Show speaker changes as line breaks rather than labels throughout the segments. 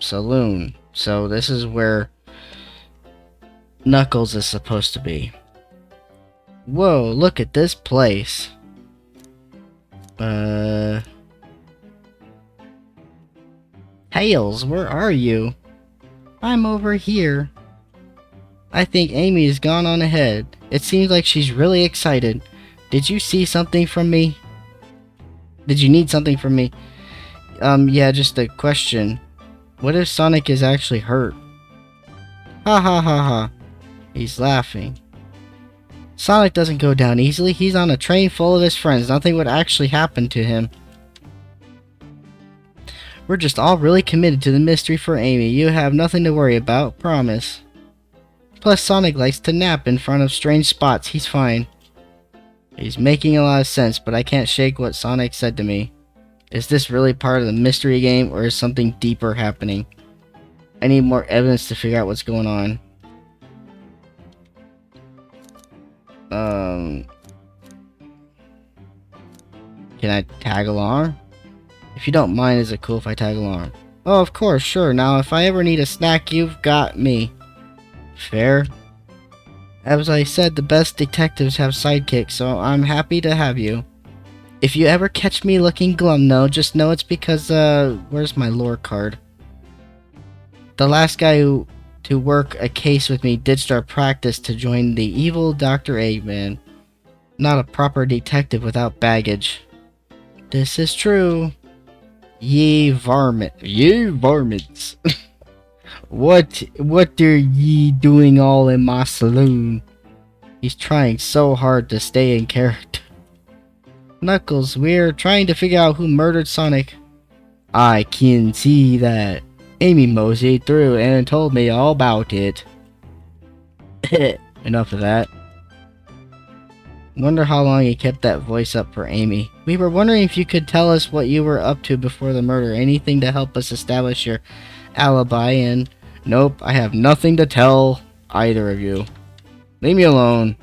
saloon. So this is where Knuckles is supposed to be. Whoa, look at this place. Tails, where are you? I'm over here. I think Amy's gone on ahead. It seems like she's really excited. Did you see something from me? Did you need something from me? Yeah, just a question. What if Sonic is actually hurt? Ha ha ha ha. He's laughing. Sonic doesn't go down easily. He's on a train full of his friends. Nothing would actually happen to him. We're just all really committed to the mystery for Amy. You have nothing to worry about, promise. Plus, Sonic likes to nap in front of strange spots. He's fine. He's making a lot of sense, but I can't shake what Sonic said to me. Is this really part of the mystery game, or is something deeper happening? I need more evidence to figure out what's going on. Can I tag along? If you don't mind, is it cool if I tag along? Oh, of course, sure. Now, if I ever need a snack, you've got me. Fair. As I said, the best detectives have sidekicks, so I'm happy to have you. If you ever catch me looking glum, though, just know it's because, where's my lore card? The last guy to work a case with me ditched our practice to join the evil Dr. Eggman. Not a proper detective without baggage. This is true. Ye varmint. Ye varmints. What are ye doing all in my saloon? He's trying so hard to stay in character. Knuckles, we're trying to figure out who murdered Sonic. I can see that. Amy moseyed through and told me all about it. Enough of that. Wonder how long he kept that voice up for Amy. We were wondering if you could tell us what you were up to before the murder. Anything to help us establish your alibi, and nope, I have nothing to tell either of you. Leave me alone.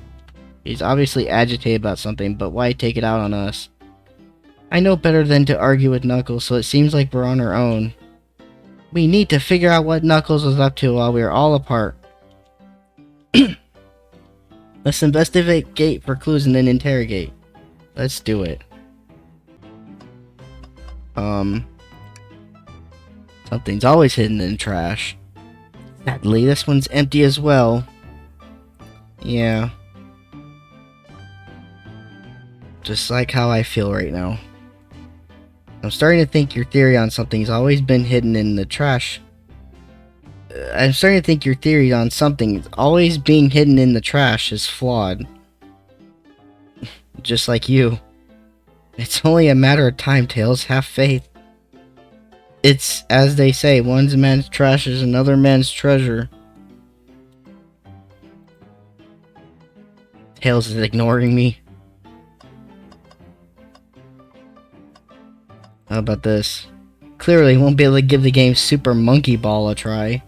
He's obviously agitated about something, but why take it out on us? I know better than to argue with Knuckles, so it seems like we're on our own. We need to figure out what Knuckles was up to while we were all apart. Let's investigate for clues and then interrogate. Let's do it. Something's always hidden in trash. Sadly, this one's empty as well. Yeah. Just like how I feel right now. I'm starting to think your theory on something's always been hidden in the trash. I'm starting to think your theory on something always being hidden in the trash is flawed. Just like you. It's only a matter of time, Tails. Have faith. It's, as they say, one man's trash is another man's treasure. Tails is ignoring me. How about this? Clearly won't be able to give the game Super Monkey Ball a try.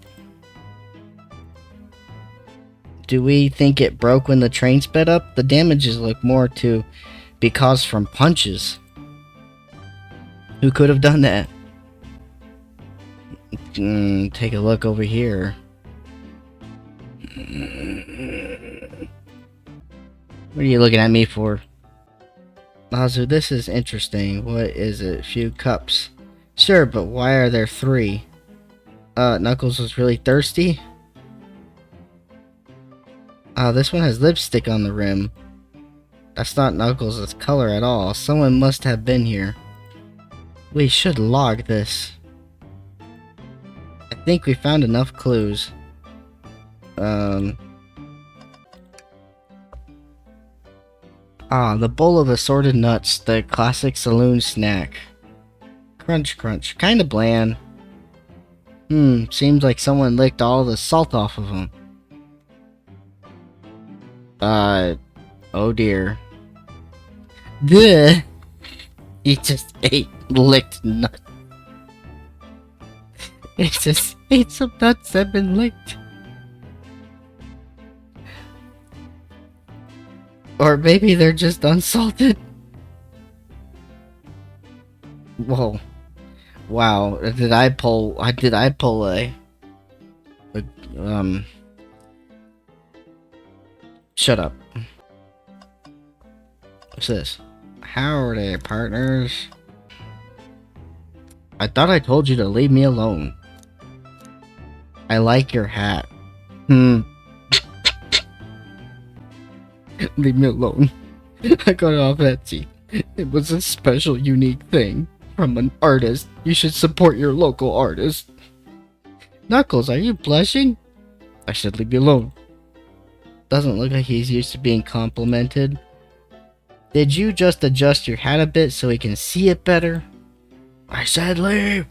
Do we think it broke when the train sped up? The damages look more to be caused from punches. Who could have done that? Take a look over here. What are you looking at me for? Mazu, this is interesting. What is it? Few cups. Sure, but why are there 3? Knuckles was really thirsty? This one has lipstick on the rim. That's not Knuckles' color at all. Someone must have been here. We should log this. I think we found enough clues. The bowl of assorted nuts, the classic saloon snack. Crunch, crunch. Kinda bland. Seems like someone licked all the salt off of them. Oh dear. Bleh. He just licked nuts. He just ate some nuts that have been licked. Or maybe they're just unsalted. Whoa. Wow, did I pull a shut up. What's this? Howdy, partners. I thought I told you to leave me alone. I like your hat. Leave me alone. I got it off Etsy. It was a special, unique thing. From an artist. You should support your local artist. Knuckles, are you blushing? I said leave me alone. Doesn't look like he's used to being complimented. Did you just adjust your hat a bit so he can see it better? I said leave!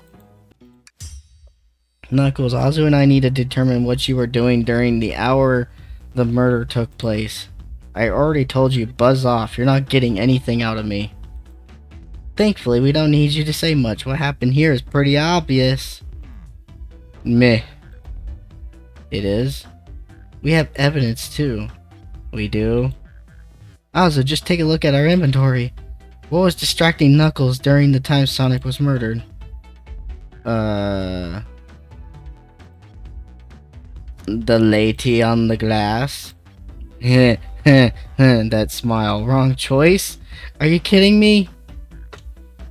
Knuckles, Azu and I need to determine what you were doing during the hour the murder took place. I already told you, buzz off. You're not getting anything out of me. Thankfully, we don't need you to say much. What happened here is pretty obvious. Meh. It is. We have evidence, too. We do. Azu, just take a look at our inventory. What was distracting Knuckles during the time Sonic was murdered? The lady on the glass? That smile. Wrong choice? Are you kidding me?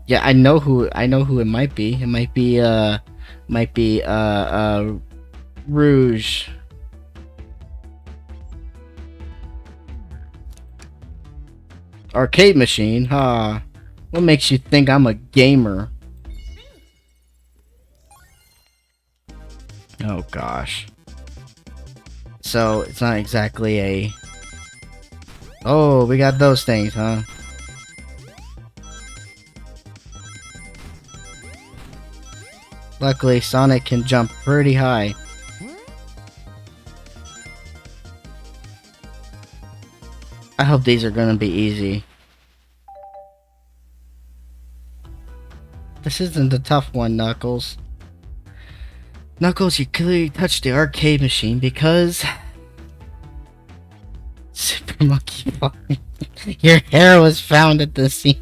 Yeah, I know who it might be. It might be, Rouge. Arcade machine, huh? What makes you think I'm a gamer? Oh gosh. So, it's not exactly a... Oh, we got those things, huh? Luckily, Sonic can jump pretty high. I hope these are gonna be easy. This isn't a tough one, Knuckles. Knuckles, you clearly touched the arcade machine because... Super Monkey Ball. Your hair was found at the scene.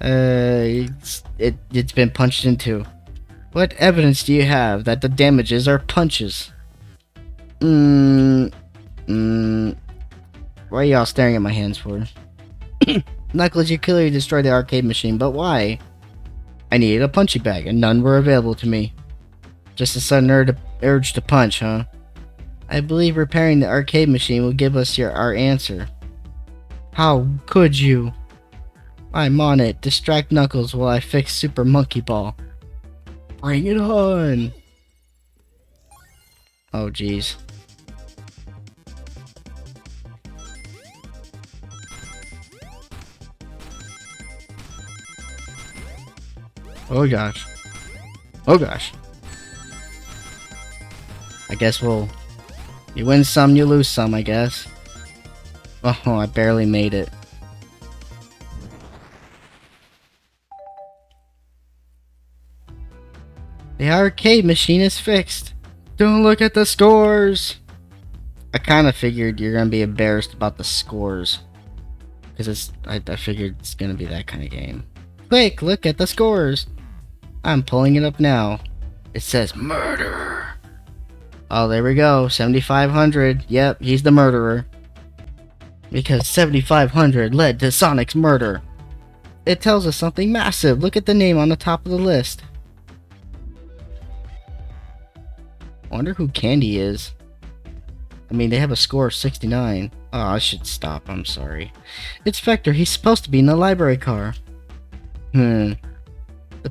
It's been punched into. What evidence do you have that the damages are punches? Why are y'all staring at my hands for? Knuckles, you clearly destroyed the arcade machine, but why? I needed a punching bag, and none were available to me. Just a sudden urge to punch, huh? I believe repairing the arcade machine will give us our answer. How could you? I'm on it. Distract Knuckles while I fix Super Monkey Ball. Bring it on! Oh, jeez. Oh gosh. Oh gosh. I guess you win some, you lose some, I guess. Oh, I barely made it. The arcade machine is fixed. Don't look at the scores. I kind of figured you're gonna be embarrassed about the scores, because I figured it's gonna be that kind of game. Quick, look at the scores. I'm pulling it up now. It says murder. Oh, there we go. 7,500. Yep, he's the murderer. Because 7,500 led to Sonic's murder. It tells us something massive. Look at the name on the top of the list. I wonder who Candy is. I mean, they have a score of 69. Oh, I should stop. I'm sorry. It's Vector. He's supposed to be in the library car. The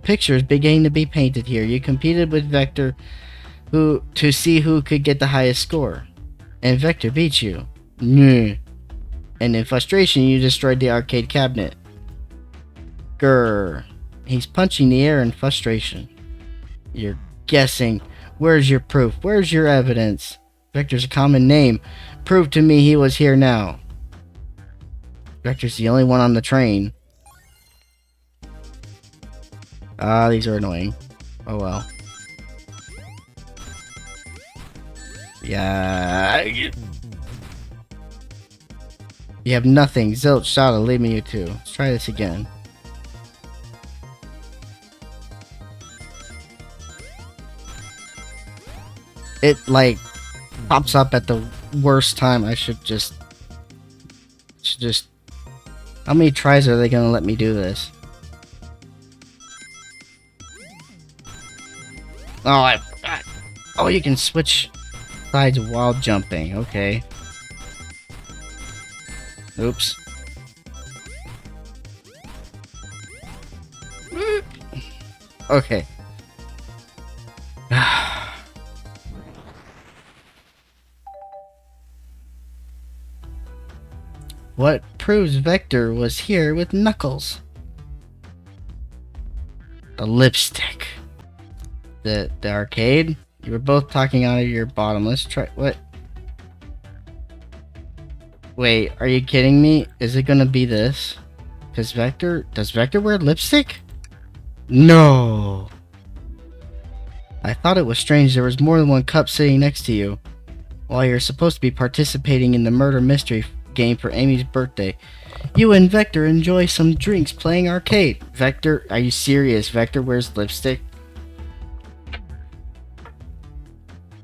picture is beginning to be painted here. You competed with Vector to see who could get the highest score. And Vector beat you. And in frustration, you destroyed the arcade cabinet. Grr. He's punching the air in frustration. You're guessing. Where's your proof? Where's your evidence? Vector's a common name. Prove to me he was here now. Vector's the only one on the train. Ah, these are annoying. Oh well. Yeah. You have nothing. Zilch, Shada, leave me you two. Let's try this again. It, like, pops up at the worst time. I should just... How many tries are they gonna let me do this? Oh, oh, you can switch sides while jumping. Okay. Oops. Okay. What proves Vector was here with Knuckles? The lipstick. The arcade? You were both talking out of your bottomless. Try what? Wait, are you kidding me? Is it gonna be this? Does Vector wear lipstick? No. I thought it was strange there was more than one cup sitting next to you. While you're supposed to be participating in the murder mystery game for Amy's birthday, you and Vector enjoy some drinks playing arcade. Vector, are you serious? Vector wears lipstick?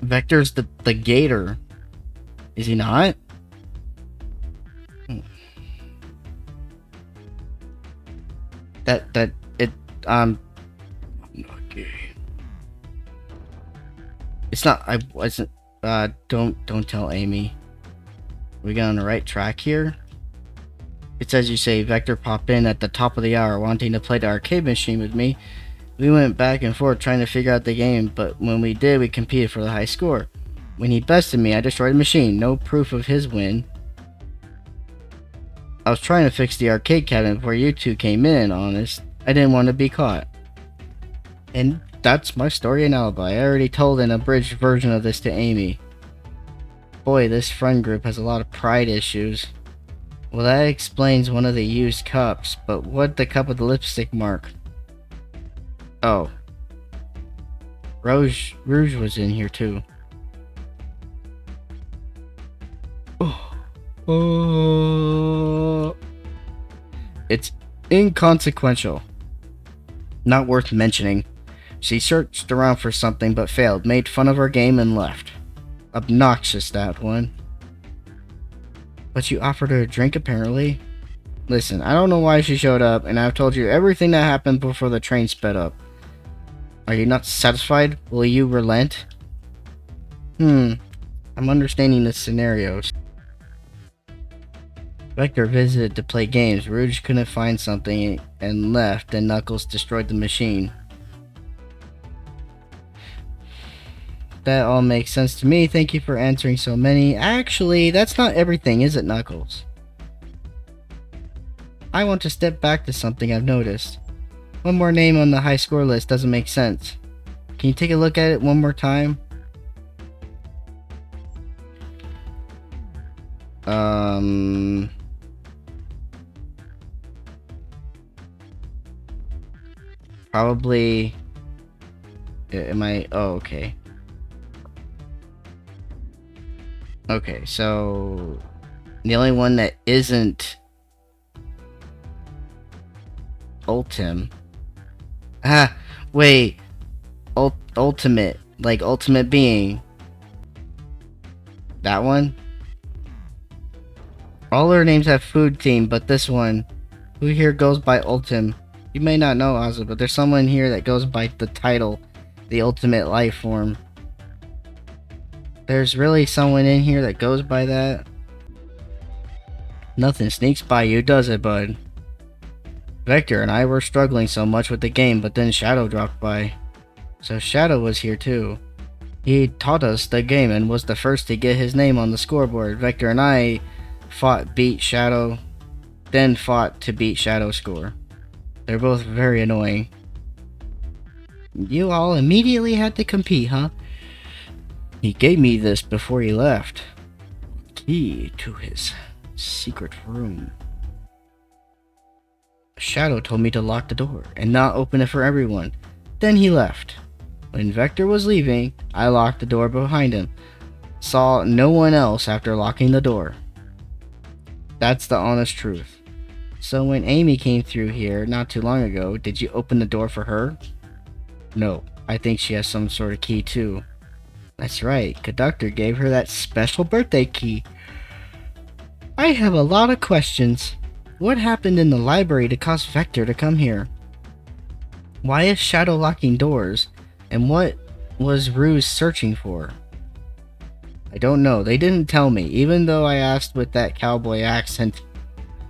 Vector's the gator. Is he not? Okay. It's not, I wasn't, don't tell Amy. We got on the right track here? It's as you say, Vector popped in at the top of the hour wanting to play the arcade machine with me. We went back and forth trying to figure out the game, but when we did, we competed for the high score. When he bested me, I destroyed the machine. No proof of his win. I was trying to fix the arcade cabinet before you two came in, honest. I didn't want to be caught. And that's my story and alibi. I already told an abridged version of this to Amy. Boy, this friend group has a lot of pride issues. Well, that explains one of the used cups, but what the cup with the lipstick mark? Oh. Rouge was in here too. Oh. It's inconsequential. Not worth mentioning. She searched around for something but failed, made fun of our game and left. Obnoxious, that one. But you offered her a drink, apparently. Listen, I don't know why she showed up, and I've told you everything that happened before the train sped up. Are you not satisfied? Will you relent? I'm understanding the scenarios. Vector visited to play games. Rouge couldn't find something and left, and Knuckles destroyed the machine. That all makes sense to me. Thank you for answering so many. Actually, that's not everything, is it, Knuckles? I want to step back to something I've noticed. One more name on the high score list doesn't make sense. Can you take a look at it one more time? Probably... Am I... Oh, okay. Okay, so... The only one that isn't... Ultim. Ah, wait. Ultimate. Like ultimate being. That one? All their names have food theme, but this one, who here goes by Ultim? You may not know, Ozzy, but there's someone here that goes by the title, the ultimate life form. There's really someone in here that goes by that? Nothing sneaks by you, does it, bud? Vector and I were struggling so much with the game, but then Shadow dropped by. So Shadow was here too. He taught us the game and was the first to get his name on the scoreboard. Vector and I beat Shadow, then fought to beat Shadow's score. They're both very annoying. You all immediately had to compete, huh? He gave me this before he left. Key to his secret room. Shadow told me to lock the door and not open it for everyone. Then he left. When Vector was leaving, I locked the door behind him. Saw no one else after locking the door. That's the honest truth. So when Amy came through here not too long ago, did you open the door for her? No, I think she has some sort of key too. That's right, Conductor gave her that special birthday key. I have a lot of questions. What happened in the library to cause Vector to come here? Why is Shadow locking doors? And what was Ruse searching for? I don't know. They didn't tell me, even though I asked with that cowboy accent.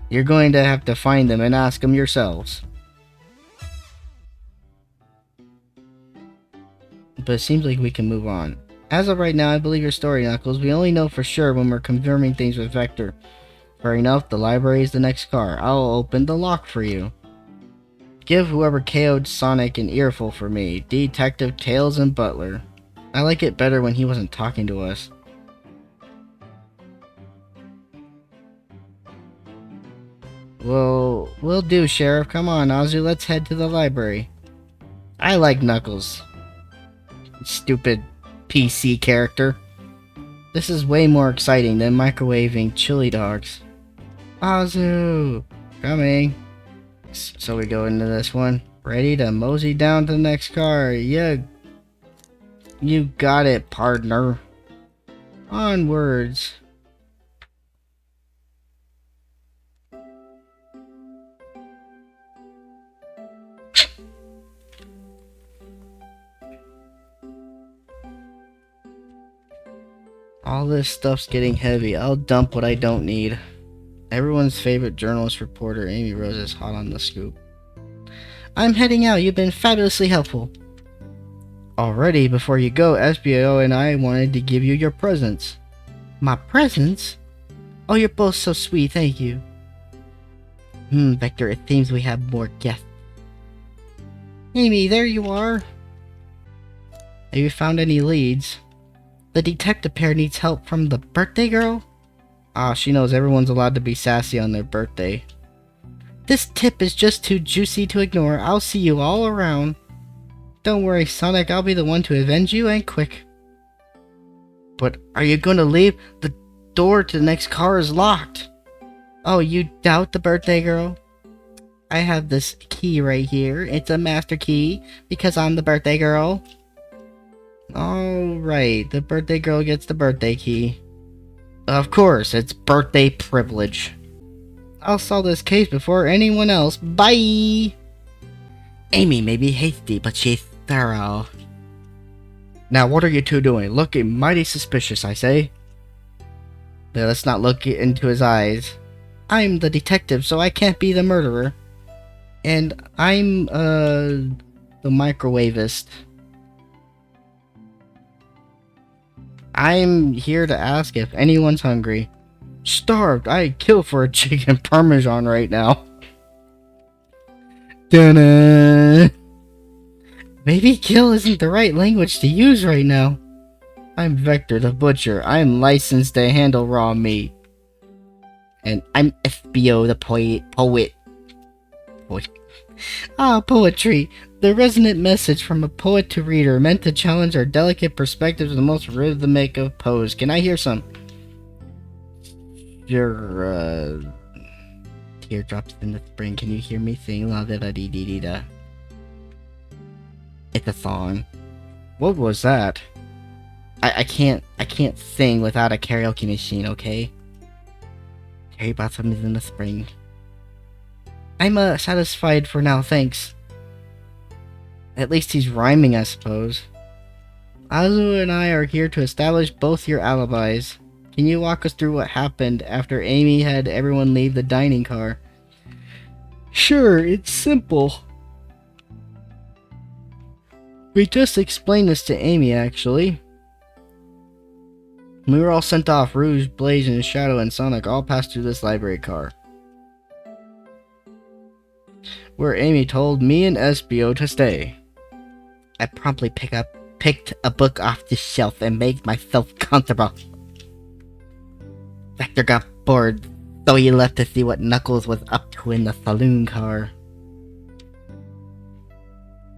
You're going to have to find them and ask them yourselves. But it seems like we can move on. As of right now, I believe your story, Knuckles. We only know for sure when we're confirming things with Vector. Fair enough, the library is the next car. I'll open the lock for you. Give whoever KO'd Sonic an earful for me. Detective Tails and Butler. I like it better when he wasn't talking to us. Well, will do, Sheriff. Come on, Azu, let's head to the library. I like Knuckles. Stupid PC character. This is way more exciting than microwaving chili dogs. Azu! Coming. So we go into this one. Ready to mosey down to the next car. Yeah. You got it, partner. Onwards. All this stuff's getting heavy. I'll dump what I don't need. Everyone's favorite journalist reporter, Amy Rose, is hot on the scoop. I'm heading out. You've been fabulously helpful. Already, before you go, SBO and I wanted to give you your presents. My presents? Oh, you're both so sweet. Thank you. Vector, it seems we have more guests. Amy, there you are. Have you found any leads? The detective pair needs help from the birthday girl? Ah, she knows everyone's allowed to be sassy on their birthday. This tip is just too juicy to ignore. I'll see you all around. Don't worry, Sonic, I'll be the one to avenge you, and quick. But are you gonna leave? The door to the next car is locked. Oh, you doubt the birthday girl? I have this key right here. It's a master key, because I'm the birthday girl. Alright, the birthday girl gets the birthday key. Of course, it's birthday privilege. I'll solve this case before anyone else. Bye! Amy may be hasty, but she's thorough. Now what are you two doing? Looking mighty suspicious, I say. Now, let's not look into his eyes. I'm the detective, so I can't be the murderer. And I'm, the microwavist. I'm here to ask if anyone's hungry. Starved. I'd kill for a chicken parmesan right now. Dun-dun. Maybe kill isn't the right language to use right now. I'm Vector the Butcher. I'm licensed to handle raw meat. And I'm FBO the poet. Poetry. The resonant message from a poet to reader, meant to challenge our delicate perspectives in the most rhythmic of pose. Can I hear some? Your, teardrops in the spring. Can you hear me sing? La da da dee dee dee da. It's a song. What was that? I can't sing without a karaoke machine, okay? Cherry blossoms in the spring. I'm satisfied for now, thanks. At least he's rhyming, I suppose. Azu and I are here to establish both your alibis. Can you walk us through what happened after Amy had everyone leave the dining car? Sure, it's simple. We just explained this to Amy, actually. We were all sent off. Rouge, Blaze, and Shadow and Sonic all passed through this library car, where Amy told me and SBO to stay. I promptly picked a book off the shelf and made myself comfortable. Vector got bored, so he left to see what Knuckles was up to in the saloon car.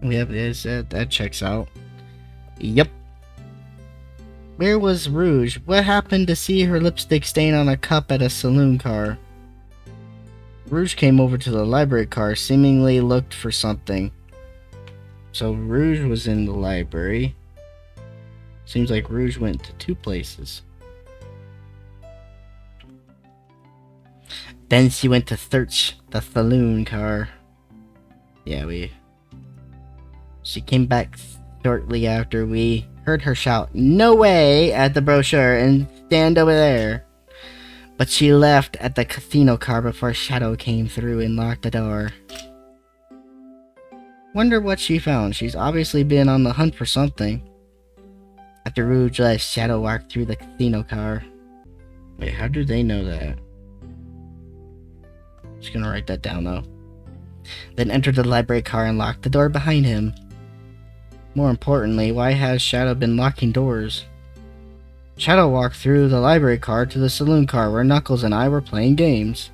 Yep, that checks out. Yep. Where was Rouge? What happened to see her lipstick stain on a cup at a saloon car? Rouge came over to the library car, seemingly looked for something. So Rouge was in the library. Seems like Rouge went to 2 places. Then she went to search the saloon car. Yeah, She came back shortly after we heard her shout, "No way!" at the brochure and stand over there. But she left at the casino car before Shadow came through and locked the door. Wonder what she found. She's obviously been on the hunt for something. After Rouge left, Shadow walked through the casino car. Wait, how do they know that? Just gonna write that down though. Then entered the library car and locked the door behind him. More importantly, why has Shadow been locking doors? Shadow walked through the library car to the saloon car where Knuckles and I were playing games.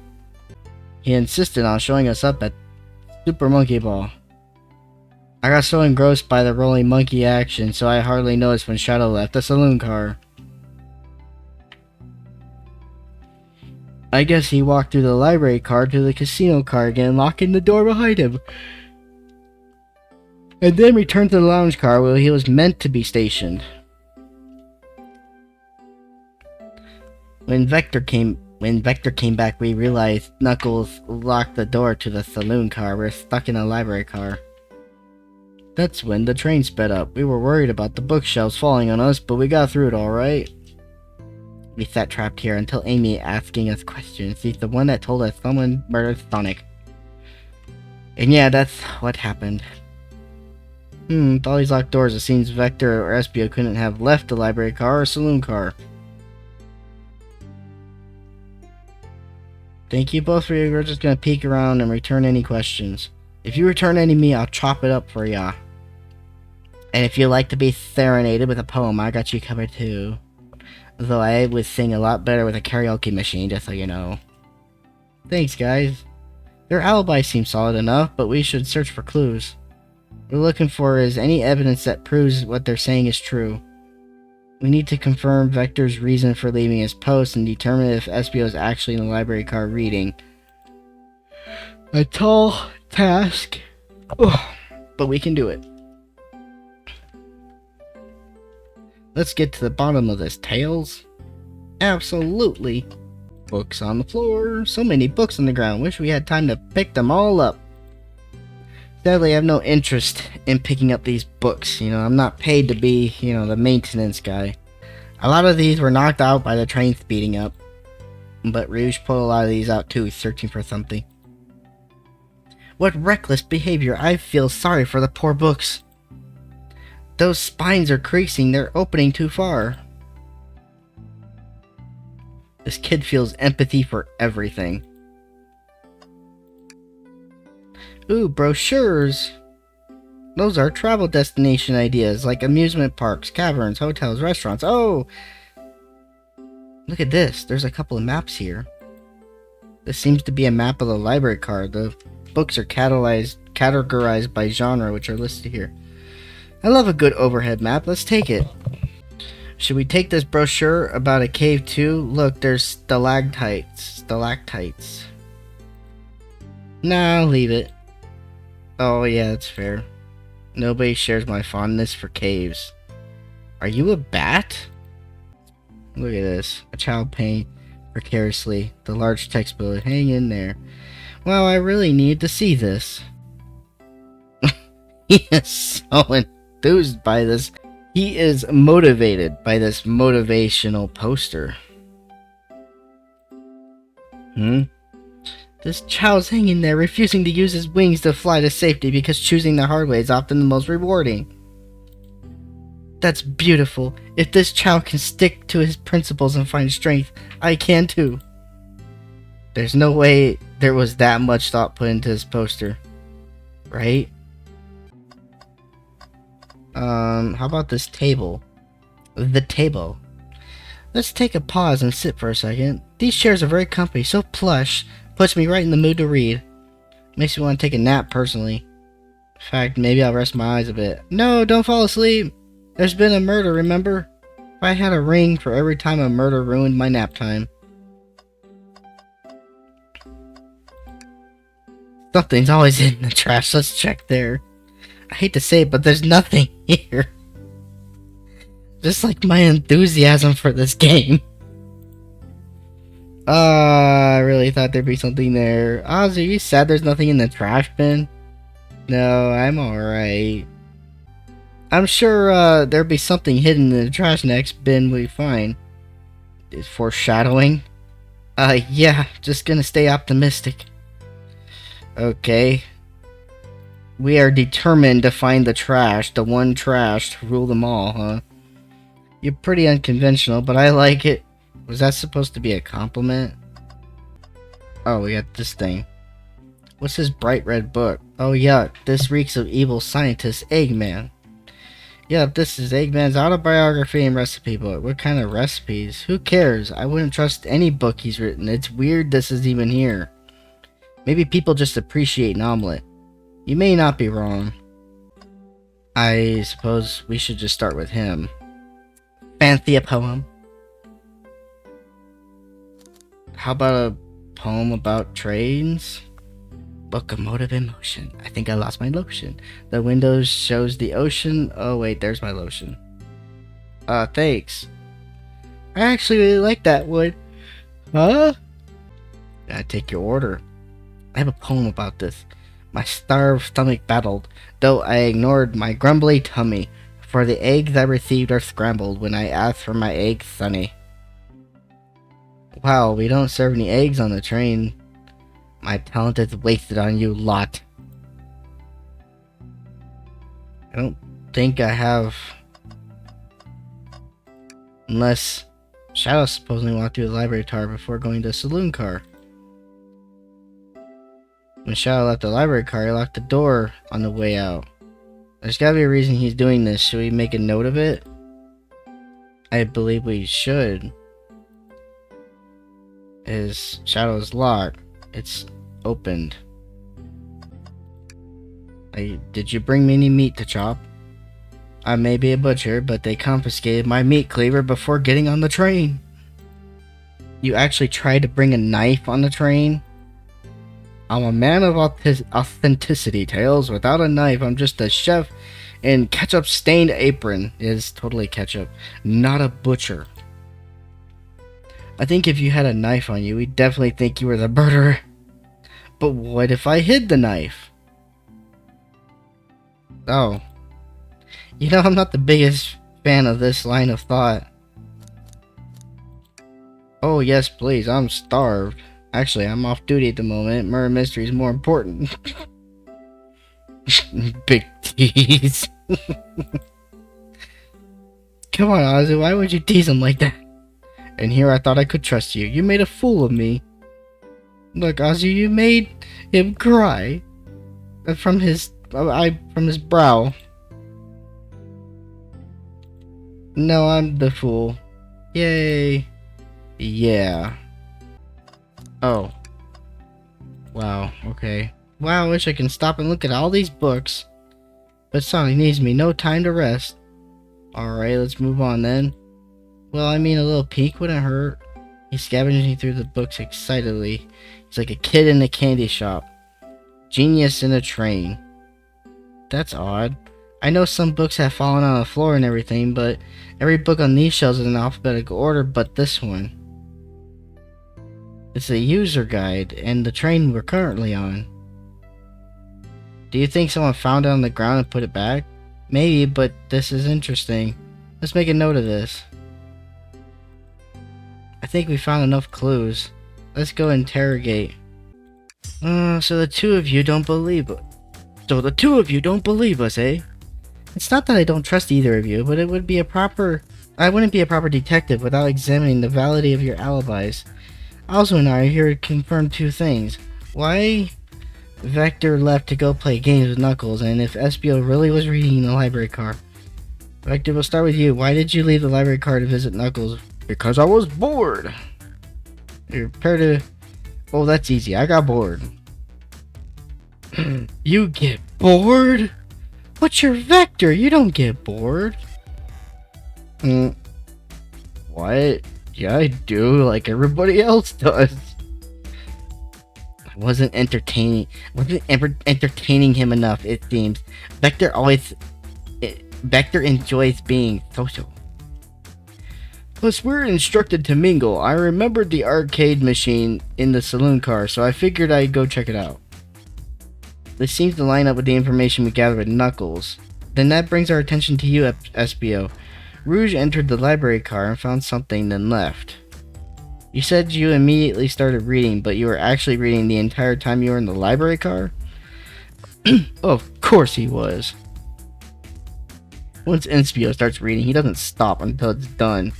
He insisted on showing us up at Super Monkey Ball. I got so engrossed by the rolling monkey action, so I hardly noticed when Shadow left the saloon car. I guess he walked through the library car to the casino car again, locking the door behind him. And then returned to the lounge car where he was meant to be stationed. When Vector came back, we realized Knuckles locked the door to the saloon car. We're stuck in a library car. That's when the train sped up. We were worried about the bookshelves falling on us, but we got through it all right. We sat trapped here until Amy asking us questions. She's the one that told us someone murdered Sonic. And yeah, that's what happened. With all these locked doors, it seems Vector or Espio couldn't have left the library car or saloon car. Thank you both for you. We're just gonna peek around and return any questions. If you return any me, I'll chop it up for ya. And if you like to be serenaded with a poem, I got you covered too. Though I would sing a lot better with a karaoke machine, just so you know. Thanks, guys. Their alibi seems solid enough, but we should search for clues. What we're looking for is any evidence that proves what they're saying is true. We need to confirm Vector's reason for leaving his post and determine if Espio is actually in the library car reading. A tall task, but we can do it. Let's get to the bottom of this, Tails. Absolutely. Books on the floor. So many books on the ground. Wish we had time to pick them all up. Sadly, I have no interest in picking up these books. I'm not paid to be, the maintenance guy. A lot of these were knocked out by the train speeding up. But Rouge pulled a lot of these out too, searching for something. What reckless behavior. I feel sorry for the poor books. Those spines are creasing. They're opening too far. This kid feels empathy for everything. Ooh, brochures. Those are travel destination ideas, like amusement parks, caverns, hotels, restaurants. Oh! Look at this. There's a couple of maps here. This seems to be a map of the library card. The books are categorized by genre, which are listed here. I love a good overhead map. Let's take it. Should we take this brochure about a cave too? Look, there's stalactites. Nah, I'll leave it. Oh yeah, that's fair. Nobody shares my fondness for caves. Are you a bat? Look at this. A child paying precariously. The large textbook. Hang in there. Wow, I really need to see this. He is so enthused by this. He is motivated by this motivational poster. This child's hanging there, refusing to use his wings to fly to safety because choosing the hard way is often the most rewarding. That's beautiful. If this child can stick to his principles and find strength, I can too. There's no way there was that much thought put into this poster. Right? How about this table? The table. Let's take a pause and sit for a second. These chairs are very comfy, so plush. Puts me right in the mood to read. Makes me want to take a nap, personally. In fact, maybe I'll rest my eyes a bit. No, don't fall asleep. There's been a murder, remember? If I had a ring for every time a murder ruined my nap time. Something's always in the trash. Let's check there. I hate to say it, but there's nothing here. Just like my enthusiasm for this game. I really thought there'd be something there. Oz, are you sad there's nothing in the trash bin? No, I'm alright. I'm sure there'll be something hidden in the trash next bin we find. Is foreshadowing? Yeah, just gonna stay optimistic. Okay. We are determined to find the trash, the one trash to rule them all, huh? You're pretty unconventional, but I like it. Was that supposed to be a compliment? Oh, we got this thing. What's this bright red book? Oh, yuck. This reeks of evil scientist Eggman. Yep, this is Eggman's autobiography and recipe book. What kind of recipes? Who cares? I wouldn't trust any book he's written. It's weird this is even here. Maybe people just appreciate an omelet. You may not be wrong. I suppose we should just start with him. Fancy a poem? How about a poem about trains? Locomotive in motion. I think I lost my lotion. The window shows the ocean. Oh wait, there's my lotion. Thanks. I actually really like that wood. Huh? I take your order. I have a poem about this. My starved stomach battled, though I ignored my grumbly tummy, for the eggs I received are scrambled when I asked for my eggs sunny. Wow, we don't serve any eggs on the train. My talent is wasted on you lot. I don't think I have... Unless Shadow supposedly walked through the library tower before going to the saloon car. When Shadow left the library car, he locked the door on the way out. There's gotta be a reason he's doing this. Should we make a note of it? I believe we should. His Shadow's locked. It's opened. Did you bring me any meat to chop? I may be a butcher, but they confiscated my meat cleaver before getting on the train. You actually tried to bring a knife on the train? I'm a man of authenticity, Tails. Without a knife, I'm just a chef in ketchup-stained apron. It is totally ketchup, not a butcher. I think if you had a knife on you, we'd definitely think you were the murderer. But what if I hid the knife? Oh. You know, I'm not the biggest fan of this line of thought. Oh, yes, please. I'm starved. Actually, I'm off duty at the moment. Murder mystery is more important. Big tease. Come on, Ozzy. Why would you tease him like that? And here I thought I could trust you. You made a fool of me. Look, Ozzy, you made him cry. From his brow. No, I'm the fool. Yay. Yeah. Oh. Wow, okay. Wow, I wish I can stop and look at all these books. But Sonic needs me. No time to rest. Alright, let's move on then. Well, I mean, a little peek wouldn't hurt. He's scavenging through the books excitedly. He's like a kid in a candy shop. Genius in a train. That's odd. I know some books have fallen on the floor and everything, but every book on these shelves is in alphabetical order but this one. It's a user guide and the train we're currently on. Do you think someone found it on the ground and put it back? Maybe, but this is interesting. Let's make a note of this. I think we found enough clues. Let's go interrogate. So the two of you don't believe us. So the two of you don't believe us, eh? It's not that I don't trust either of you, but I wouldn't be a proper detective without examining the validity of your alibis. Ozzy and I are here to confirm two things. Why Vector left to go play games with Knuckles, and if Espio really was reading in the library car. Vector, we'll start with you. Why did you leave the library car to visit Knuckles? Because I was bored. You're prepared to... Oh, that's easy. I got bored. You get bored? But you're Vector. You don't get bored. What? Yeah, I do, like everybody else does. I wasn't entertaining him enough, it seems. Vector enjoys being social. Plus, we're instructed to mingle. I remembered the arcade machine in the saloon car, so I figured I'd go check it out. This seems to line up with the information we gathered with Knuckles. Then that brings our attention to you, SBO. Rouge entered the library car and found something, then left. You said you immediately started reading, but you were actually reading the entire time you were in the library car? Of course he was. Once SBO starts reading, he doesn't stop until it's done.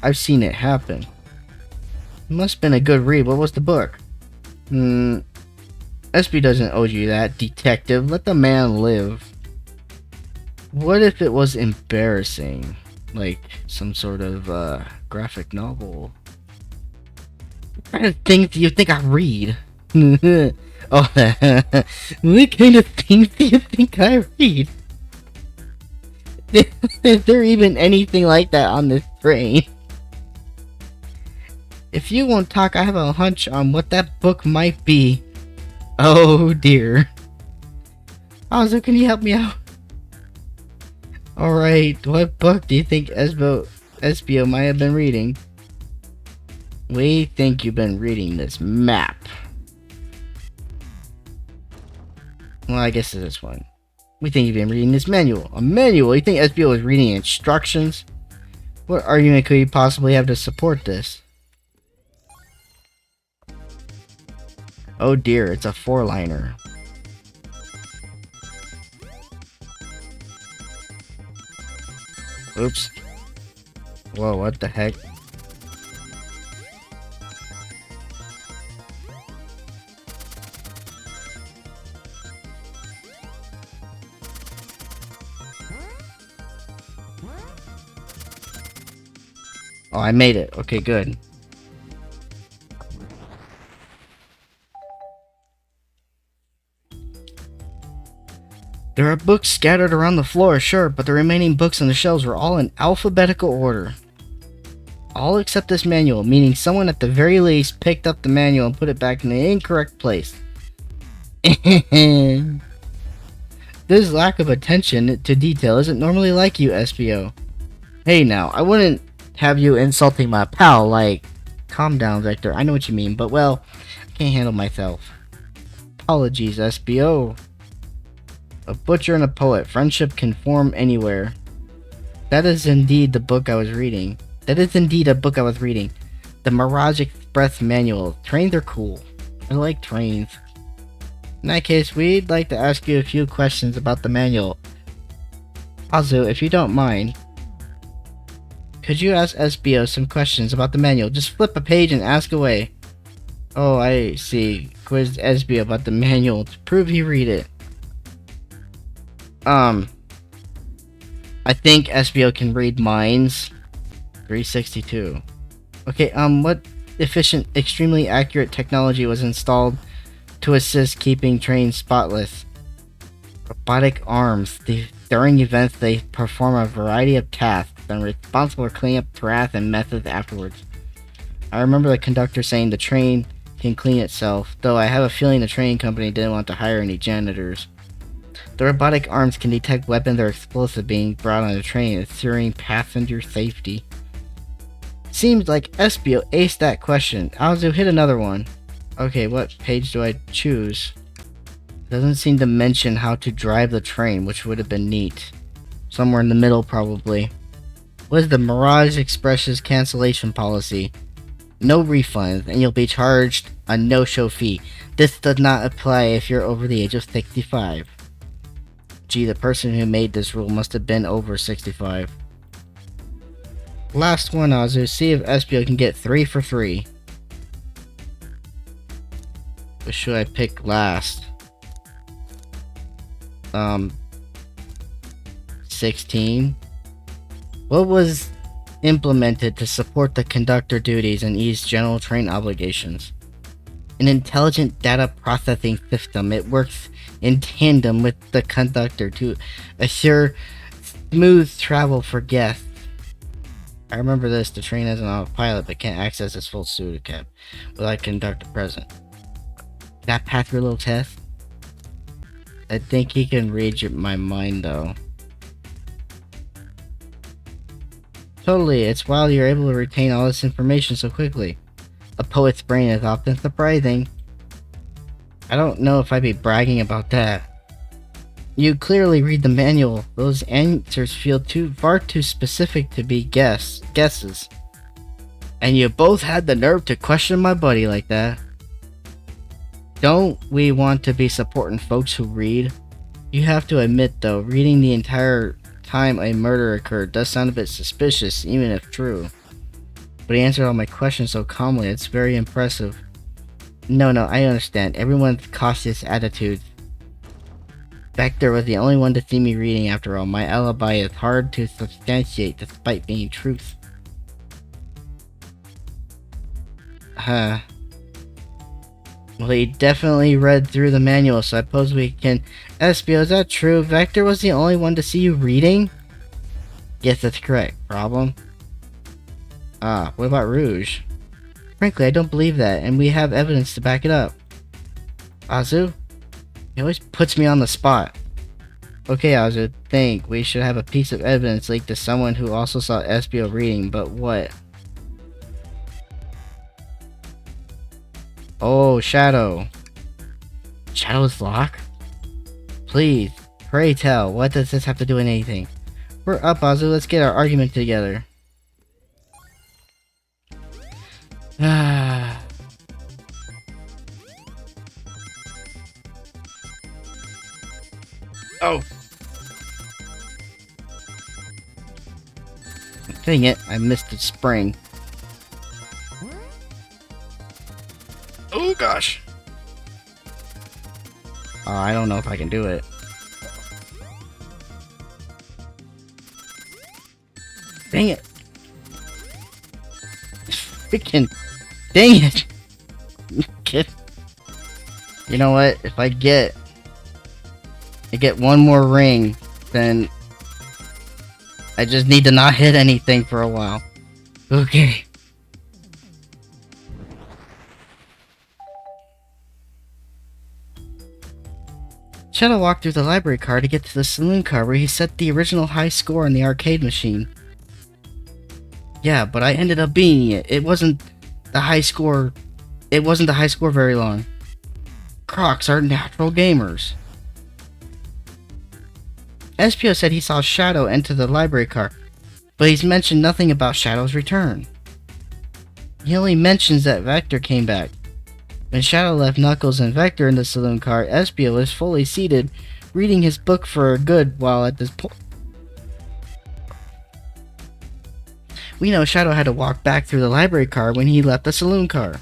I've seen it happen. It must have been a good read. What was the book? SB doesn't owe you that, detective. Let the man live. What if it was embarrassing? Like some sort of graphic novel? What kind of things do you think I read? Oh, what kind of things do you think I read? Is there even anything like that on this train? If you won't talk, I have a hunch on what that book might be. Oh dear. Also, can you help me out? Alright, what book do you think SBO might have been reading? We think you've been reading this map. Well, I guess it's this one. We think you've been reading this manual. A manual? You think SBO was reading instructions? What argument could you possibly have to support this? Oh dear, it's a four-liner. Oops. Whoa, what the heck? Oh, I made it. Okay, good. There are books scattered around the floor, sure, but the remaining books on the shelves were all in alphabetical order. All except this manual, meaning someone at the very least picked up the manual and put it back in the incorrect place. This lack of attention to detail isn't normally like you, SBO. Hey now, I wouldn't have you insulting my pal, like... Calm down, Victor, I know what you mean, but well, I can't handle myself. Apologies, SBO. A butcher and a poet. Friendship can form anywhere. That is indeed the book I was reading. That is indeed a book I was reading. The Mirage Express Manual. Trains are cool. I like trains. In that case, we'd like to ask you a few questions about the manual. Also, if you don't mind, could you ask SBO some questions about the manual? Just flip a page and ask away. Oh, I see. Quiz SBO about the manual to prove he read it. I think SBO can read minds. 362. Okay, what efficient, extremely accurate technology was installed to assist keeping trains spotless? Robotic arms. During events, they perform a variety of tasks and are responsible for cleaning up trash and messes afterwards. I remember the conductor saying the train can clean itself, though I have a feeling the train company didn't want to hire any janitors. The robotic arms can detect weapons or explosives being brought on the train, ensuring passenger safety. Seems like SBO aced that question. Alzu, hit another one. Okay, what page do I choose? Doesn't seem to mention how to drive the train, which would have been neat. Somewhere in the middle, probably. What is the Mirage Express's cancellation policy? No refunds, and you'll be charged a no-show fee. This does not apply if you're over the age of 65. Gee, the person who made this rule must have been over 65. Last one, Azu. See if SBO can get 3 for 3. What should I pick last? 16. What was implemented to support the conductor duties and ease general train obligations? An intelligent data processing system. It works in tandem with the conductor to assure smooth travel for guests. I remember this. The train has an autopilot but can't access its full suit cap without a conductor present. Did that pass your little test? I think he can read my mind though. Totally, it's wild you're able to retain all this information so quickly. A poet's brain is often surprising. I don't know if I'd be bragging about that. You clearly read the manual. Those answers feel far too specific to be guesses. And you both had the nerve to question my buddy like that. Don't we want to be supporting folks who read? You have to admit though, reading the entire time a murder occurred does sound a bit suspicious, even if true. But he answered all my questions so calmly, it's very impressive. No, I understand. Everyone's cautious attitudes. Vector was the only one to see me reading after all. My alibi is hard to substantiate despite being truth. Huh. Well, he definitely read through the manual, so I suppose we can... Espio, is that true? Vector was the only one to see you reading? Yes, that's correct. Problem? What about Rouge? Frankly, I don't believe that, and we have evidence to back it up. Azu? He always puts me on the spot. Okay, Azu, think we should have a piece of evidence linked to someone who also saw Espio reading, but what? Oh, Shadow. Shadow's lock? Please, pray tell, what does this have to do with anything? We're up, Azu, let's get our argument together. Ah. Oh. Dang it, I missed the spring. Oh gosh. I don't know if I can do it. Dang it. Freaking. Dang it. You know what? If I get one more ring, then I just need to not hit anything for a while. Okay. Shadow walked through the library car to get to the saloon car where he set the original high score on the arcade machine. Yeah, but I ended up beating it. It wasn't the high score very long. Crocs aren't natural gamers. Espio said he saw Shadow enter the library car, but he's mentioned nothing about Shadow's return. He only mentions that Vector came back. When Shadow left Knuckles and Vector in the saloon car, Espio was fully seated, reading his book for good while at this point. We know Shadow had to walk back through the library car when he left the saloon car.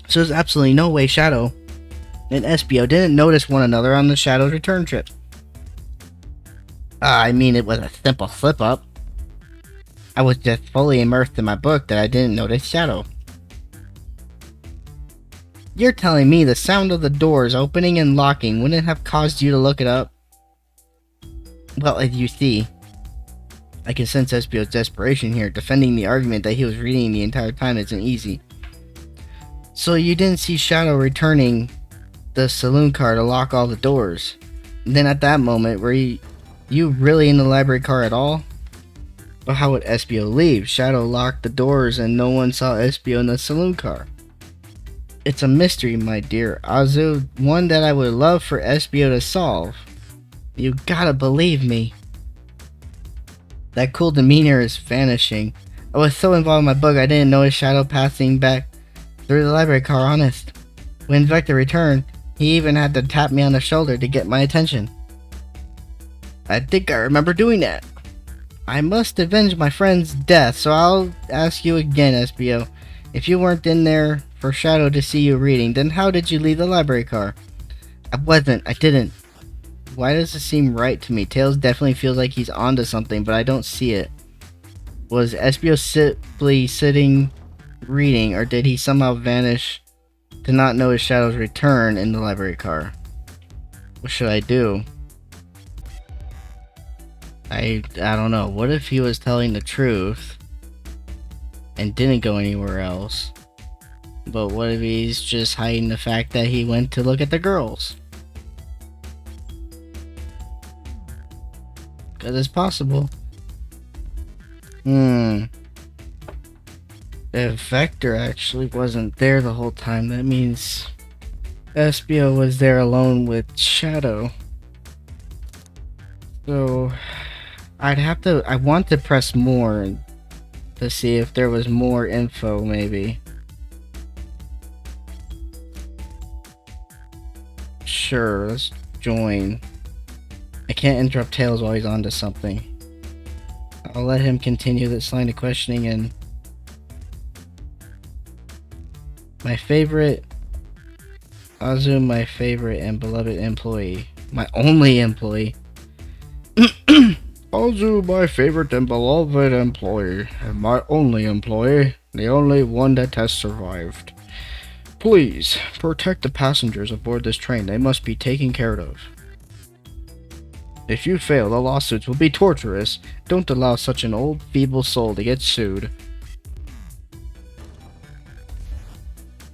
So there's absolutely no way Shadow and Espio didn't notice one another on the Shadow's return trip. I mean, it was a simple slip-up. I was just fully immersed in my book that I didn't notice Shadow. You're telling me the sound of the doors opening and locking wouldn't have caused you to look it up? Well, as you see, I can sense Espio's desperation here. Defending the argument that he was reading the entire time isn't easy. So you didn't see Shadow returning the saloon car to lock all the doors. And then at that moment, were you really in the library car at all? But how would Espio leave? Shadow locked the doors and no one saw Espio in the saloon car. It's a mystery, my dear Azu, one that I would love for Espio to solve. You gotta believe me. That cool demeanor is vanishing. I was so involved in my book I didn't notice Shadow passing back through the library car, honest. When Vector returned, he even had to tap me on the shoulder to get my attention. I think I remember doing that. I must avenge my friend's death, so I'll ask you again, Espio. If you weren't in there for Shadow to see you reading, then how did you leave the library car? I didn't. Why does this seem right to me? Tails definitely feels like he's onto something, but I don't see it. Was Espio simply sitting reading, or did he somehow vanish to not notice Shadow's return in the library car? What should I do? I don't know. What if he was telling the truth and didn't go anywhere else? But what if he's just hiding the fact that he went to look at the girls? Because it's possible. If Vector actually wasn't there the whole time, that means Espio was there alone with Shadow. So I want to press more to see if there was more info, maybe. Sure, let's join. I can't interrupt Tails while he's onto something. I'll let him continue this line of questioning. And my favorite Azu, my favorite and beloved employee. My only employee. Azu, my favorite and beloved employee. And my only employee. The only one that has survived. Please, protect the passengers aboard this train. They must be taken care of. If you fail, the lawsuits will be torturous. Don't allow such an old, feeble soul to get sued.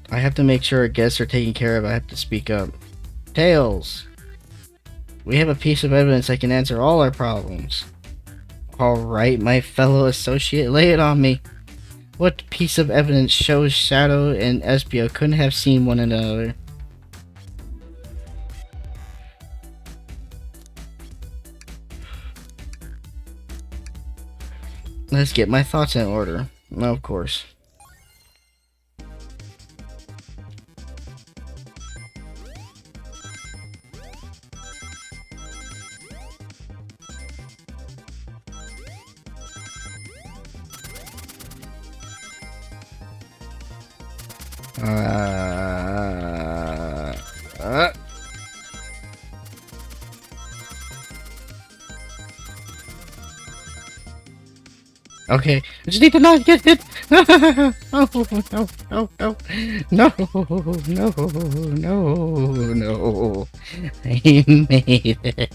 I have to make sure guests are taken care of. I have to speak up. Tails! We have a piece of evidence that can answer all our problems. Alright, my fellow associate, lay it on me. What piece of evidence shows Shadow and Espio couldn't have seen one another? Let's get my thoughts in order. Of course. Okay, I just need to not get hit. No, no, no, no, no, no, no. I made it.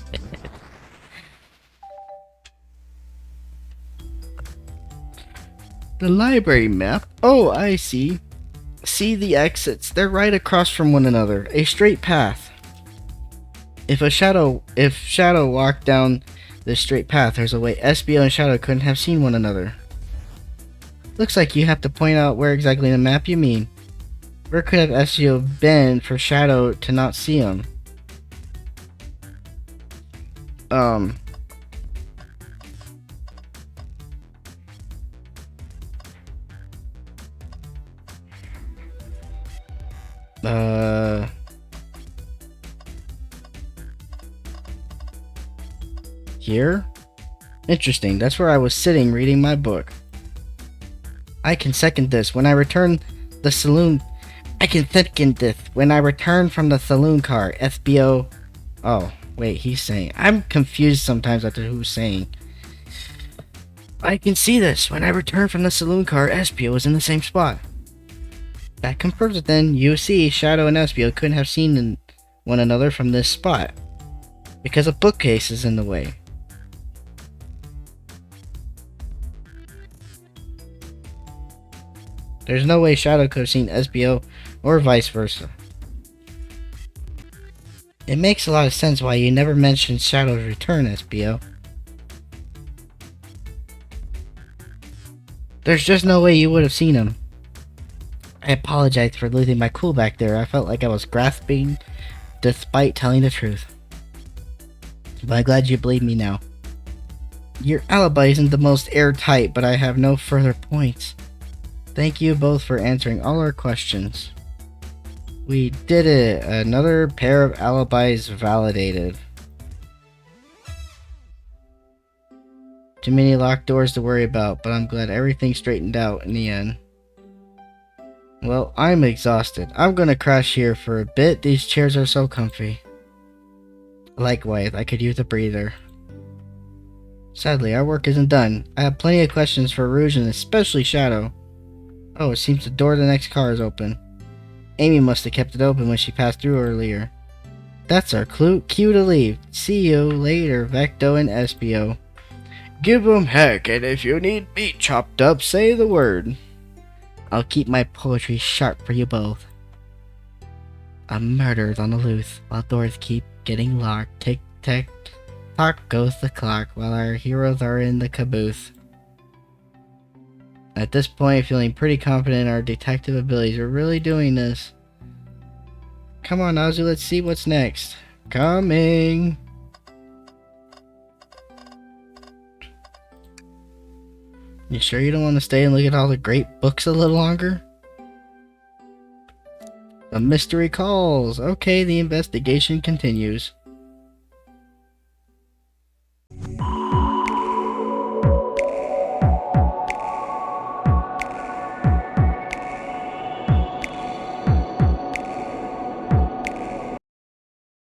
The library map. Oh, I see. See the exits. They're right across from one another. A straight path. If Shadow walked down this straight path, there's a way Espio and Shadow couldn't have seen one another. Looks like you have to point out where exactly in the map you mean. Where could have Espio been for Shadow to not see him? Here? Interesting, that's where I was sitting reading my book. I can second this. When I return from the saloon car, FBO... Oh, wait, he's saying... I'm confused sometimes as to who's saying. I can see this. When I return from the saloon car, Espio was in the same spot. That confirms it then. You see, Shadow and Espio couldn't have seen one another from this spot. Because a bookcase is in the way. There's no way Shadow could have seen Espio or vice versa. It makes a lot of sense why you never mentioned Shadow's return, Espio. There's just no way you would have seen him. I apologize for losing my cool back there. I felt like I was grasping despite telling the truth. But I'm glad you believe me now. Your alibi isn't the most airtight, but I have no further points. Thank you both for answering all our questions. We did it! Another pair of alibis validated. Too many locked doors to worry about, but I'm glad everything straightened out in the end. Well, I'm exhausted. I'm gonna crash here for a bit. These chairs are so comfy. Likewise, I could use a breather. Sadly, our work isn't done. I have plenty of questions for Rouge and especially Shadow. Oh, it seems the door to the next car is open. Amy must have kept it open when she passed through earlier. That's our cue to leave. See you later, Vecto and Espio. Give 'em heck, and if you need meat chopped up, say the word. I'll keep my poetry sharp for you both. A murder's on the loose, while doors keep getting locked. Tick, tick, Clock goes the clock while our heroes are in the caboose. At this point, feeling pretty confident in our detective abilities. We're really doing this. Come on, Azu, let's see what's next. Coming! You sure you don't want to stay and look at all the great books a little longer? The mystery calls. Okay, the investigation continues.